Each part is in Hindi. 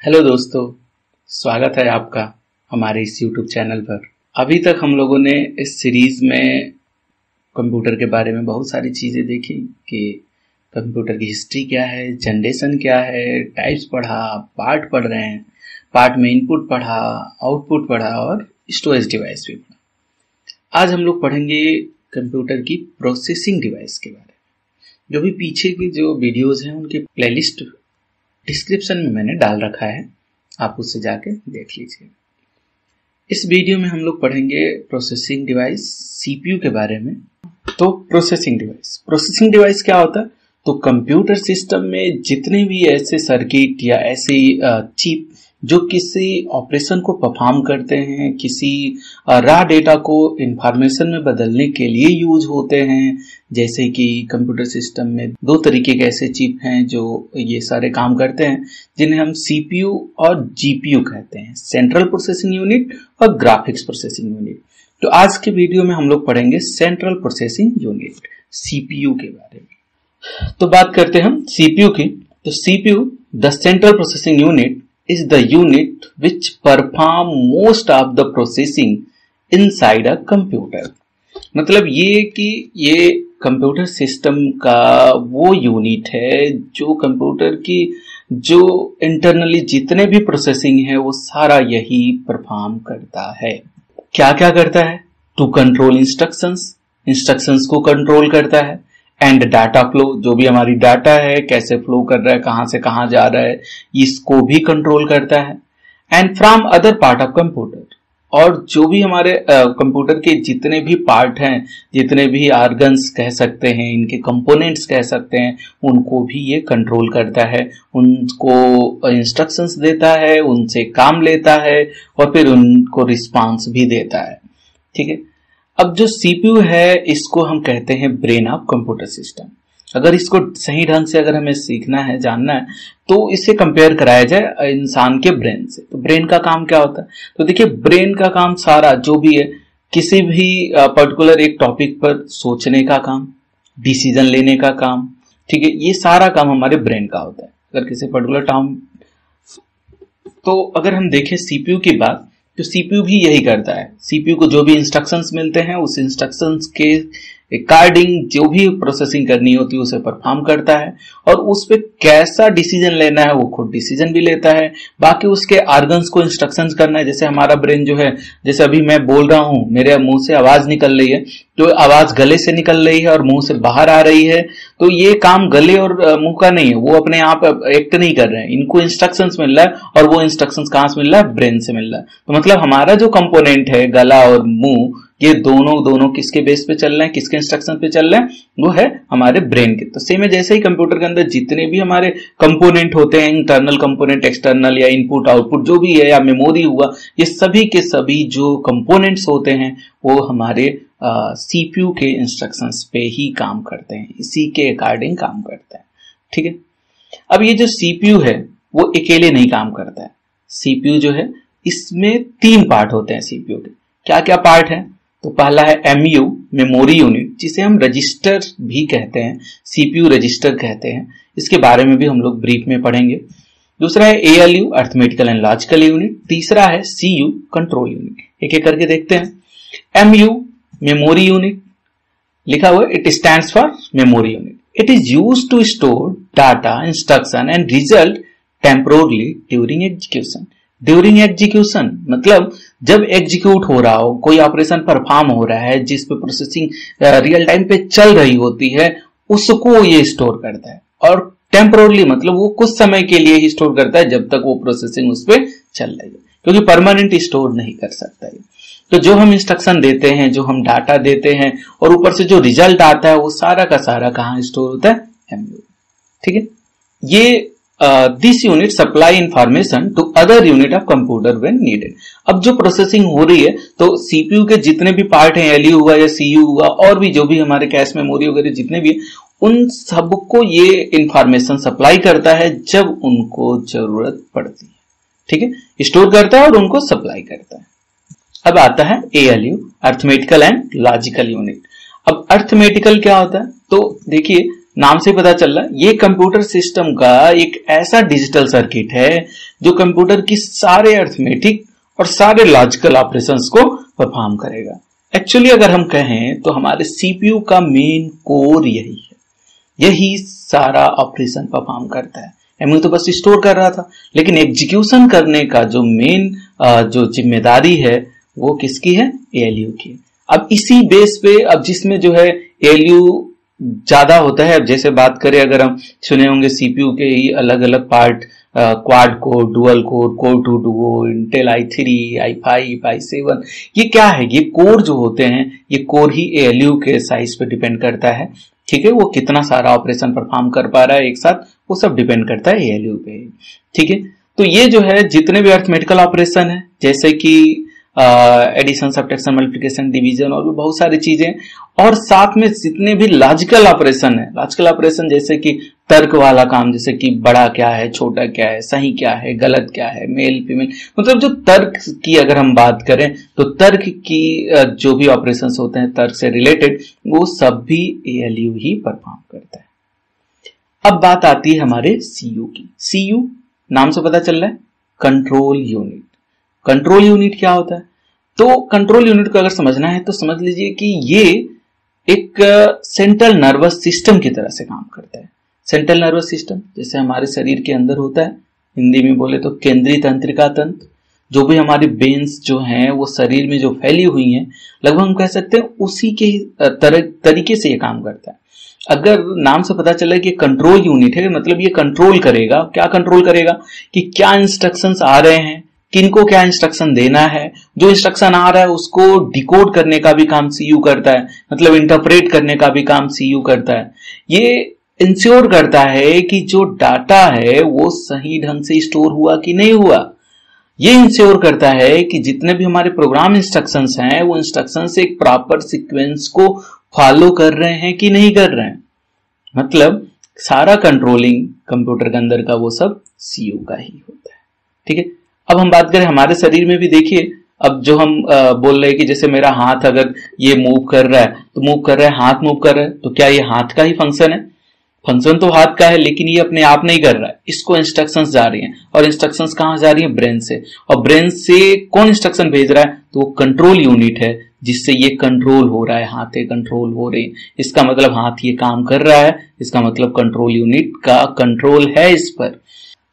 हेलो दोस्तों, स्वागत है आपका हमारे इस YouTube चैनल पर। अभी तक हम लोगों ने इस सीरीज में कंप्यूटर के बारे में बहुत सारी चीज़ें देखी कि कंप्यूटर की हिस्ट्री क्या है, जनरेशन क्या है, टाइप्स पढ़ा, पार्ट पढ़ रहे हैं, पार्ट में इनपुट पढ़ा, आउटपुट पढ़ा और स्टोरेज डिवाइस भी पढ़ा। आज हम लोग पढ़ेंगे कंप्यूटर की प्रोसेसिंग डिवाइस के बारे में। जो भी पीछे की जो वीडियोज़ हैं उनके प्लेलिस्ट डिस्क्रिप्शन में मैंने डाल रखा है, आप उससे जाके देख लीजिए। इस वीडियो में हम लोग पढ़ेंगे प्रोसेसिंग डिवाइस सीपीयू के बारे में। तो प्रोसेसिंग डिवाइस क्या होता है? तो कंप्यूटर सिस्टम में जितने भी ऐसे सर्किट या ऐसे चिप जो किसी ऑपरेशन को परफॉर्म करते हैं, किसी रॉ डेटा को इंफॉर्मेशन में बदलने के लिए यूज होते हैं। जैसे कि कंप्यूटर सिस्टम में दो तरीके के ऐसे चिप हैं जो ये सारे काम करते हैं, जिन्हें हम सीपीयू और जीपीयू कहते हैं, सेंट्रल प्रोसेसिंग यूनिट और ग्राफिक्स प्रोसेसिंग यूनिट। तो आज के वीडियो में हम लोग पढ़ेंगे सेंट्रल प्रोसेसिंग यूनिट सीपीयू के बारे में। तो बात करते हैं हम सीपीयू की। तो CPU the central processing unit is the unit which perform most of the processing inside a computer। मतलब ये कि ये कंप्यूटर सिस्टम का वो यूनिट है जो कंप्यूटर की जो इंटरनली जितने भी प्रोसेसिंग है वो सारा यही परफॉर्म करता है। क्या क्या करता है? टू कंट्रोल इंस्ट्रक्शंस को कंट्रोल करता है। एंड डाटा फ्लो, जो भी हमारी डाटा है कैसे फ्लो कर रहा है, कहां से कहां जा रहा है, इसको भी कंट्रोल करता है। And from other part of computer, और जो भी हमारे कंप्यूटर के जितने भी पार्ट हैं, जितने भी ऑर्गन्स कह सकते हैं, इनके कंपोनेंट्स कह सकते हैं, उनको भी ये कंट्रोल करता है, उनको इंस्ट्रक्शंस देता है, उनसे काम लेता है और फिर उनको रिस्पांस भी देता है। ठीक है। अब जो सीपीयू है इसको हम कहते हैं ब्रेन ऑफ कंप्यूटर सिस्टम। अगर इसको सही ढंग से अगर हमें सीखना है, जानना है, तो इसे कंपेयर कराया जाए इंसान के ब्रेन से। तो ब्रेन का काम क्या होता है? तो देखिए, ब्रेन का काम सारा जो भी है, किसी भी पर्टिकुलर एक टॉपिक पर सोचने का काम, डिसीजन लेने का काम, ठीक है, ये सारा काम हमारे ब्रेन का होता है। अगर किसी पर्टिकुलर टर्म, तो अगर हम देखें सीपीयू की बात, तो सीपीयू भी यही करता है। सीपीयू को जो भी इंस्ट्रक्शंस मिलते हैं उस इंस्ट्रक्शंस के अकॉर्डिंग जो भी प्रोसेसिंग करनी होती है उसे परफॉर्म करता है, और उस पे कैसा डिसीजन लेना है वो खुद डिसीजन भी लेता है। बाकी उसके ऑर्गन्स को इंस्ट्रक्शंस करना है। जैसे हमारा ब्रेन जो है, जैसे अभी मैं बोल रहा हूं, मेरे मुंह से आवाज निकल रही है, तो आवाज गले से निकल रही है और मुंह से बाहर आ रही है, तो ये काम गले और मुंह का नहीं है, वो अपने आप एक्ट नहीं कर रहे हैं, इनको इंस्ट्रक्शंस मिल रहा है, और वो इंस्ट्रक्शंस कहां से मिल रहा है? ब्रेन से मिल रहा है। तो मतलब हमारा जो कंपोनेंट है, गला और मुंह, ये दोनों किसके बेस पे चल रहे हैं, किसके इंस्ट्रक्शन पे चल रहे हैं? वो है हमारे ब्रेन के। तो सेम है, जैसे ही कंप्यूटर के अंदर जितने भी हमारे कंपोनेंट होते हैं, इंटरनल कंपोनेंट, एक्सटर्नल या इनपुट आउटपुट जो भी है, या मेमोरी हुआ, ये सभी के सभी जो कंपोनेंट्स होते हैं वो हमारे सीपीयू के इंस्ट्रक्शंस पे ही काम करते हैं, इसी के अकॉर्डिंग काम करते हैं। ठीक है। अब ये जो सीपीयू है वो अकेले नहीं काम करता है। सीपीयू जो है इसमें 3 पार्ट होते हैं सीपीयू के। क्या क्या पार्ट है? तो पहला है एमयू, मेमोरी यूनिट, जिसे हम रजिस्टर भी कहते हैं, सीपीयू रजिस्टर कहते हैं। इसके बारे में भी हम लोग ब्रीफ में पढ़ेंगे। दूसरा है ALU, arithmetical and logical unit. तीसरा है सीयू, कंट्रोल यूनिट। एक एक करके देखते हैं। एमयू, मेमोरी यूनिट, लिखा हुआ it stands for memory unit. It is used to store data, instruction and result temporarily during execution. During execution मतलब जब एग्जीक्यूट हो रहा हो, कोई ऑपरेशन परफॉर्म हो रहा है जिस पे प्रोसेसिंग रियल टाइम पे चल रही होती है, उसको ये स्टोर करता है। और टेम्पोरली मतलब वो कुछ समय के लिए ही स्टोर करता है, जब तक वो प्रोसेसिंग उस पर चल रही है, क्योंकि परमानेंट स्टोर नहीं कर सकता है। तो जो हम इंस्ट्रक्शन देते हैं, जो हम डाटा देते हैं, और ऊपर से जो रिजल्ट आता है, वो सारा का सारा कहाँ स्टोर होता है? एमयू। ठीक है। ये this unit supply information to other unit of computer when needed. अब जो प्रोसेसिंग हो रही है, तो सीपीयू के जितने भी पार्ट हैं, एलयू हुआ या सीयू हुआ, और भी जो भी हमारे कैश मेमोरी वगैरह जितने भी, उन सबको ये इंफॉर्मेशन सप्लाई करता है जब उनको जरूरत पड़ती है। ठीक है। स्टोर करता है और उनको सप्लाई करता है। अब आता है ALU, arithmetical and logical unit. अब अर्थमेटिकल क्या होता है? तो देखिए, नाम से पता चल रहा है, ये कंप्यूटर सिस्टम का एक ऐसा डिजिटल सर्किट है जो कंप्यूटर की सारे अर्थमेटिक और सारे लॉजिकल ऑपरेशंस को परफॉर्म करेगा। एक्चुअली अगर हम कहें तो हमारे सीपीयू का मेन कोर यही है, यही सारा ऑपरेशन परफॉर्म करता है। एमयू तो बस स्टोर कर रहा था, लेकिन एग्जीक्यूशन करने का जो मेन जो जिम्मेदारी है वो किसकी है? एएलयू की। अब इसी बेस पे, अब जिसमें जो है एएलयू ज्यादा होता है, अब जैसे बात करें, अगर हम सुने होंगे सीपीयू के ही अलग अलग part, quad core, dual core, core 2 Duo, Intel i3, i5, i7, ये क्या है? ये कोर जो होते हैं, ये कोर ही एएलयू के साइज पे डिपेंड करता है। ठीक है, वो कितना सारा ऑपरेशन परफॉर्म कर पा रहा है एक साथ, वो सब डिपेंड करता है एएलयू पे। ठीक है, तो ये जो है जितने भी अरिथमेटिकल ऑपरेशन है, जैसे कि एडिशन, सब्ट्रैक्शन, मल्टीप्लिकेशन, डिवीजन और भी बहुत सारी चीजें, और साथ में जितने भी लॉजिकल ऑपरेशन है, लॉजिकल ऑपरेशन जैसे कि तर्क वाला काम, जैसे कि बड़ा क्या है, छोटा क्या है, सही क्या है, गलत क्या है, मेल फीमेल, मतलब जो तर्क की अगर हम बात करें तो तर्क की जो भी ऑपरेशंस होते हैं तर्क से रिलेटेड, वो सब भी एएलयू ही परफॉर्म करता है। अब बात आती है हमारे सीयू की। सीयू नाम से पता चल रहा है, कंट्रोल यूनिट। कंट्रोल यूनिट क्या होता है? तो कंट्रोल यूनिट को अगर समझना है तो समझ लीजिए कि ये एक सेंट्रल नर्वस सिस्टम की तरह से काम करता है। सेंट्रल नर्वस सिस्टम जैसे हमारे शरीर के अंदर होता है, हिंदी में बोले तो केंद्रीय तंत्रिका तंत्र, जो भी हमारी बेन्स जो हैं वो शरीर में जो फैली हुई हैं, लगभग हम कह सकते हैं उसी के तरीके से ये काम करता है। अगर नाम से पता चला कि कंट्रोल यूनिट है, मतलब ये कंट्रोल करेगा। क्या कंट्रोल करेगा? कि क्या इंस्ट्रक्शंस आ रहे हैं, किनको क्या इंस्ट्रक्शन देना है, जो इंस्ट्रक्शन आ रहा है उसको डिकोड करने का भी काम सीयू करता है, मतलब इंटरप्रेट करने का भी काम सीयू करता है। ये इंश्योर करता है कि जो डाटा है वो सही ढंग से स्टोर हुआ कि नहीं हुआ। ये इंश्योर करता है कि जितने भी हमारे प्रोग्राम इंस्ट्रक्शंस हैं वो इंस्ट्रक्शंस एक प्रॉपर सीक्वेंस को फॉलो कर रहे हैं कि नहीं कर रहे हैं। मतलब सारा कंट्रोलिंग कंप्यूटर के अंदर का वो सब सीयू का ही होता है। ठीक है, अब हम बात करें हमारे शरीर में भी, देखिए अब जो हम बोल रहे हैं कि जैसे मेरा हाथ अगर ये मूव कर रहा है तो मूव कर रहा है, हाथ मूव कर रहा है, तो क्या ये हाथ का ही फंक्शन है? फंक्शन तो हाथ का है, लेकिन ये अपने आप नहीं कर रहा है, इसको इंस्ट्रक्शंस जा रही हैं, और इंस्ट्रक्शंस कहां जा रही है? ब्रेन से। और ब्रेन से कौन इंस्ट्रक्शन भेज रहा है? तो वो कंट्रोल यूनिट है, जिससे ये कंट्रोल हो रहा है, हाथे कंट्रोल हो रही है। इसका मतलब हाथ ये काम कर रहा है, इसका मतलब कंट्रोल यूनिट का कंट्रोल है इस पर।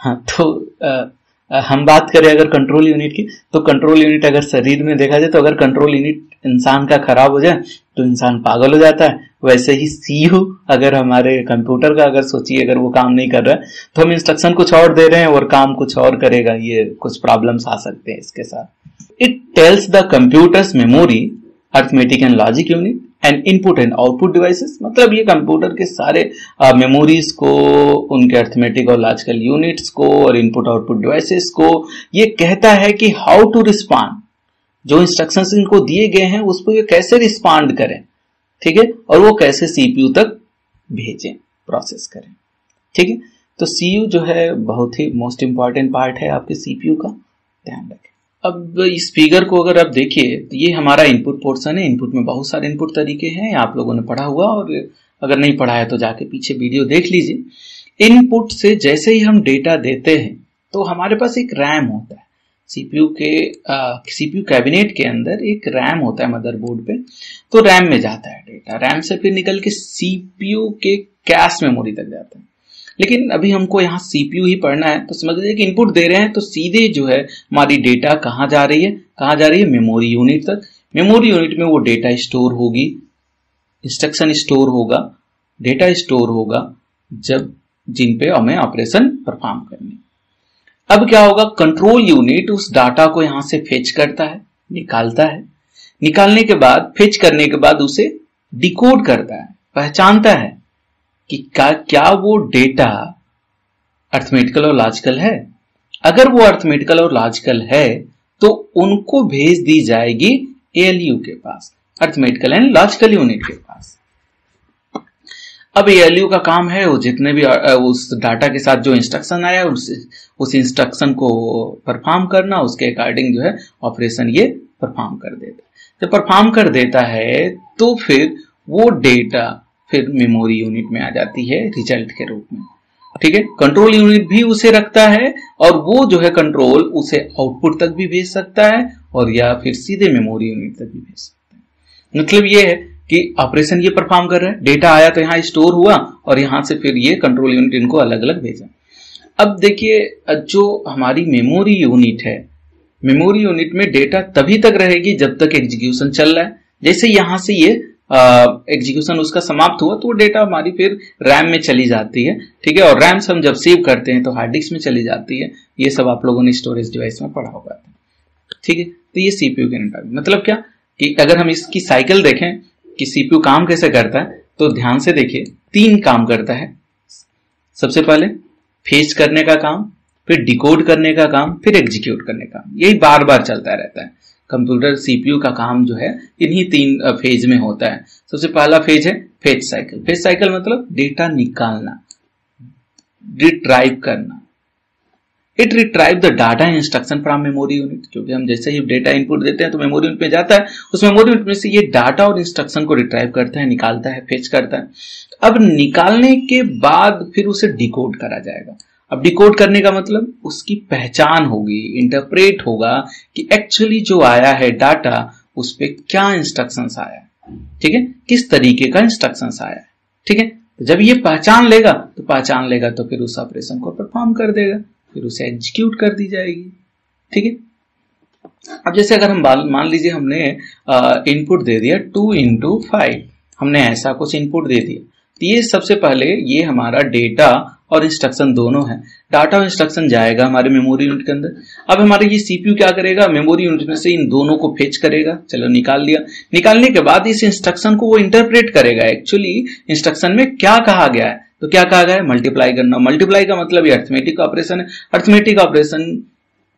हाँ, तो हम बात करें अगर कंट्रोल यूनिट की, तो कंट्रोल यूनिट अगर शरीर में देखा जाए तो अगर कंट्रोल यूनिट इंसान का खराब हो जाए तो इंसान पागल हो जाता है। वैसे ही सीयू अगर हमारे कंप्यूटर का अगर सोचिए अगर वो काम नहीं कर रहा है तो हम इंस्ट्रक्शन कुछ और दे रहे हैं और काम कुछ और करेगा, ये कुछ प्रॉब्लम्स आ सकते हैं इसके साथ। It tells the computers memory, arithmetic and logic unit and input and output devices, मतलब ये कंप्यूटर के सारे मेमोरीज को, उनके अरिथमेटिक और लॉजिकल यूनिट्स को और इनपुट आउटपुट डिवाइसेस को ये कहता है कि हाउ टू रिस्पॉन्ड, जो इंस्ट्रक्शंस इनको दिए गए हैं उस पर ये कैसे रिस्पॉन्ड करें। ठीक है, और वो कैसे सीपीयू तक भेजें, प्रोसेस करें। ठीक है, तो सीयू जो है बहुत ही मोस्ट इंपॉर्टेंट पार्ट है आपके सीपीयू का, ध्यान रखें। अब इस फिगर को अगर आप देखिए तो ये हमारा इनपुट पोर्शन है। इनपुट में बहुत सारे इनपुट तरीके हैं, आप लोगों ने पढ़ा हुआ, और अगर नहीं पढ़ा है तो जाके पीछे वीडियो देख लीजिए। इनपुट से जैसे ही हम डेटा देते हैं तो हमारे पास एक रैम होता है। सीपीयू कैबिनेट के अंदर एक रैम होता है मदरबोर्ड पे, तो रैम में जाता है डेटा, रैम से फिर निकल के सीपीयू के कैश मेमोरी तक जाता है। लेकिन अभी हमको यहाँ सीपीयू ही पढ़ना है, तो समझ लीजिए कि इनपुट दे रहे हैं तो सीधे जो है हमारी डेटा कहाँ जा रही है? कहाँ जा रही है? मेमोरी यूनिट तक। मेमोरी यूनिट में वो डेटा स्टोर होगी, इंस्ट्रक्शन स्टोर होगा, डेटा स्टोर होगा, जब जिन पे हमें ऑपरेशन परफॉर्म करनी। अब क्या होगा? कंट्रोल यूनिट उस डाटा को यहां से फेच करता है, निकालता है, निकालने के बाद, फेच करने के बाद उसे डिकोड करता है, पहचानता है कि क्या वो डेटा अरिथमेटिकल और लॉजिकल है। अगर वो अरिथमेटिकल और लॉजिकल है तो उनको भेज दी जाएगी एएलयू के पास, अरिथमेटिकल एंड लॉजिकल यूनिट के पास। अब एएलयू का काम है वो जितने भी उस डाटा के साथ जो इंस्ट्रक्शन आया उस इंस्ट्रक्शन को परफॉर्म करना, उसके अकॉर्डिंग जो है ऑपरेशन ये परफॉर्म कर देता है। जब परफॉर्म कर देता है तो फिर वो डेटा फिर मेमोरी यूनिट में आ जाती है रिजल्ट के रूप में। ठीक है, कंट्रोल यूनिट भी उसे रखता है और वो जो है कंट्रोल उसे आउटपुट तक भी भेज सकता है और या फिर सीधे मेमोरी यूनिट तक भी भेज सकता है। मतलब ये है कि ऑपरेशन ये परफॉर्म कर रहा है, डेटा आया तो यहाँ स्टोर हुआ और यहां से फिर ये कंट्रोल यूनिट इनको अलग अलग भेजा। अब देखिए, जो हमारी मेमोरी यूनिट है, मेमोरी यूनिट में डेटा तभी तक रहेगी जब तक एग्जीक्यूशन चल रहा है। जैसे यहां से ये एग्जीक्यूशन उसका समाप्त हुआ तो वो डेटा हमारी फिर रैम में चली जाती है, ठीक है, और रैम से हम जब सेव करते हैं तो हार्ड डिस्क में चली जाती है। ये सब आप लोगों ने स्टोरेज डिवाइस में पढ़ा होगा, ठीक है। तो ये सीपीयू के नेटवर्क मतलब क्या कि अगर हम इसकी साइकिल देखें कि सीपीयू काम कैसे करता है तो ध्यान से देखिए, 3 काम करता है। सबसे पहले फेच करने का काम, फिर डिकोड करने का काम, फिर एग्जीक्यूट करने का काम। यही बार बार चलता रहता है। कंप्यूटर सीपीयू का काम जो है इन्हीं 3 फेज में होता है। सबसे पहला फेज है फेच साइकिल। फेच साइकिल मतलब डेटा निकालना, रिट्राइव करना। It retrieve the data instruction from memory unit, क्योंकि हम जैसे ही डेटा इनपुट देते हैं तो मेमोरी यूनिट में जाता है, उस मेमोरी यूनिट में से ये डाटा और इंस्ट्रक्शन को रिट्राइव करता है, निकालता है, फेच करता है। अब निकालने के बाद फिर उसे डिकोड करा जाएगा। अब डिकोड करने का मतलब उसकी पहचान होगी, इंटरप्रेट होगा कि एक्चुअली जो आया है डाटा उस पर क्या इंस्ट्रक्शंस आया है, ठीक है, किस तरीके का इंस्ट्रक्शंस आया है, ठीक है। तो जब ये पहचान लेगा तो फिर उस ऑपरेशन को परफॉर्म कर देगा, फिर उसे एग्जीक्यूट कर दी जाएगी, ठीक है। अब जैसे अगर हम मान लीजिए हमने इनपुट दे दिया 2 into 5, हमने ऐसा कुछ इनपुट दे दिया, तो ये सबसे पहले ये हमारा डेटा और इंस्ट्रक्शन दोनों है। डाटा और इंस्ट्रक्शन जाएगा हमारे मेमोरी यूनिट के अंदर। अब हमारे ये सीपीयू क्या करेगा, मेमोरी यूनिट में से इन दोनों को फेच करेगा। चलो निकाल लिया। निकालने के बाद इस इंस्ट्रक्शन को वो इंटरप्रेट करेगा, एक्चुअली इंस्ट्रक्शन में क्या कहा गया है। तो क्या कहा गया है, मल्टीप्लाई करना। मल्टीप्लाई का मतलब ये अर्थमेटिक ऑपरेशन है। अर्थमेटिक ऑपरेशन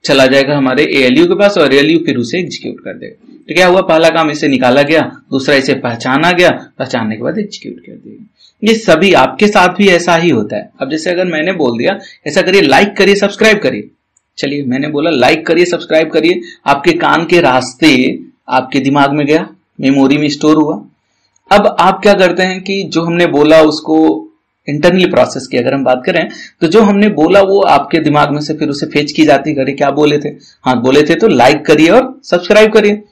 चला जाएगा हमारे एएलयू के पास और एएलयू फिर उसे एग्जीक्यूट कर देगा। तो क्या हुआ, पहला काम इसे निकाला गया, दूसरा इसे पहचाना गया, पहचानने के बाद एग्जीक्यूट कर दिया। ये सभी आपके साथ भी ऐसा ही होता है। अब जैसे अगर मैंने बोल दिया ऐसा करिए, लाइक करिए, सब्सक्राइब करिए, चलिए मैंने बोला लाइक करिए, सब्सक्राइब करिए, आपके कान के रास्ते आपके दिमाग में गया, मेमोरी में स्टोर हुआ। अब आप क्या करते हैं कि जो हमने बोला उसको इंटरनली प्रोसेस की अगर हम बात करें तो जो हमने बोला वो आपके दिमाग में से फिर उसे फेच की जाती है। क्या बोले थे, हाँ बोले थे तो लाइक करिए और सब्सक्राइब करिए।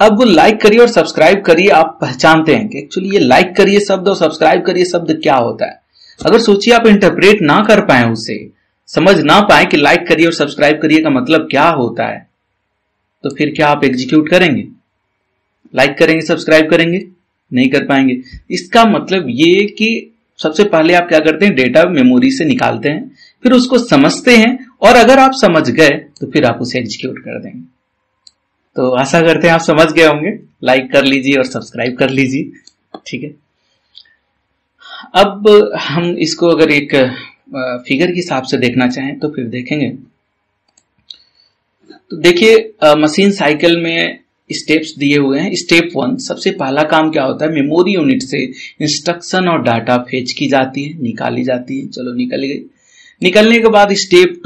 अब वो लाइक करिए और सब्सक्राइब करिए आप पहचानते हैं कि एक्चुअली ये लाइक करिए शब्द और सब्सक्राइब करिए शब्द क्या होता है। अगर सोचिए आप इंटरप्रेट ना कर पाए, उसे समझ ना पाए कि लाइक करिए और सब्सक्राइब करिए का मतलब क्या होता है, तो फिर क्या आप एग्जीक्यूट करेंगे, लाइक करेंगे, सब्सक्राइब करेंगे? नहीं कर पाएंगे। इसका मतलब ये कि सबसे पहले आप क्या करते हैं, डेटा मेमोरी से निकालते हैं, फिर उसको समझते हैं और अगर आप समझ गए तो फिर आप उसे एग्जीक्यूट कर देंगे। तो आशा करते हैं आप समझ गए होंगे। लाइक कर लीजिए और सब्सक्राइब कर लीजिए, ठीक है। अब हम इसको अगर एक फिगर के हिसाब से देखना चाहें तो फिर देखेंगे। तो देखिए मशीन साइकिल में स्टेप्स दिए हुए हैं। स्टेप 1 सबसे पहला काम क्या होता है, मेमोरी यूनिट से इंस्ट्रक्शन और डाटा फेच की जाती है, निकाली जाती है। चलो निकल गई। निकलने के बाद स्टेप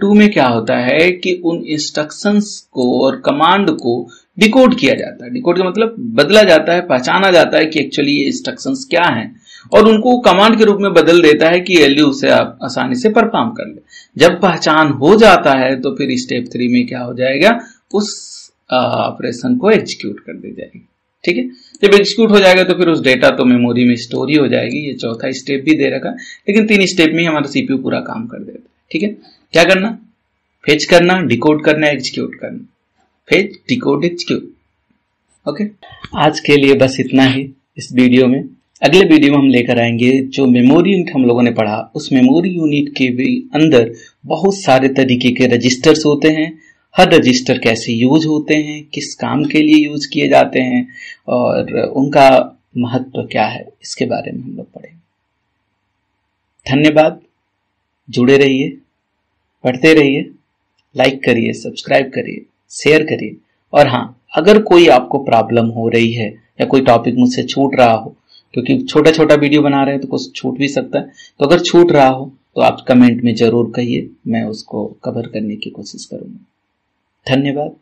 2 में क्या होता है कि उन इंस्ट्रक्शंस को और कमांड को डिकोड किया जाता है। डिकोड का मतलब बदला जाता है, पहचाना जाता है कि एक्चुअली ये इंस्ट्रक्शंस क्या हैं और उनको कमांड के रूप में बदल देता है कि एलयू उसे आप आसानी से परफॉर्म कर ले। जब पहचान हो जाता है तो फिर स्टेप 3 में क्या हो जाएगा, उस ऑपरेशन को एग्जीक्यूट कर दी जाएगी, ठीक है। जब एग्जीक्यूट हो जाएगा तो फिर उस डेटा तो मेमोरी में स्टोर ही हो जाएगी। ये चौथा स्टेप भी दे रखा, लेकिन 3 स्टेप में हमारा सीपीयू पूरा काम कर देता है, ठीक है। क्या करना, फेच करना, डिकोड करना, एग्जीक्यूट करना। Fetch, decode, execute. ओके, आज के लिए बस इतना ही इस वीडियो में। अगले वीडियो में हम लेकर आएंगे जो मेमोरी यूनिट हम लोगों ने पढ़ा, उस मेमोरी यूनिट के भी अंदर बहुत सारे तरीके के रजिस्टर्स होते हैं। हर रजिस्टर कैसे यूज होते हैं, किस काम के लिए यूज किए जाते हैं और उनका महत्व क्या है, इसके बारे में हम लोग पढ़ेंगे। धन्यवाद। जुड़े रहिए, पढ़ते रहिए, लाइक करिए, सब्सक्राइब करिए, शेयर करिए। और हाँ, अगर कोई आपको प्रॉब्लम हो रही है या कोई टॉपिक मुझसे छूट रहा हो, क्योंकि छोटा छोटा वीडियो बना रहे हैं तो कुछ छूट भी सकता है, तो अगर छूट रहा हो तो आप कमेंट में जरूर कहिए, मैं उसको कवर करने की कोशिश करूंगा। धन्यवाद।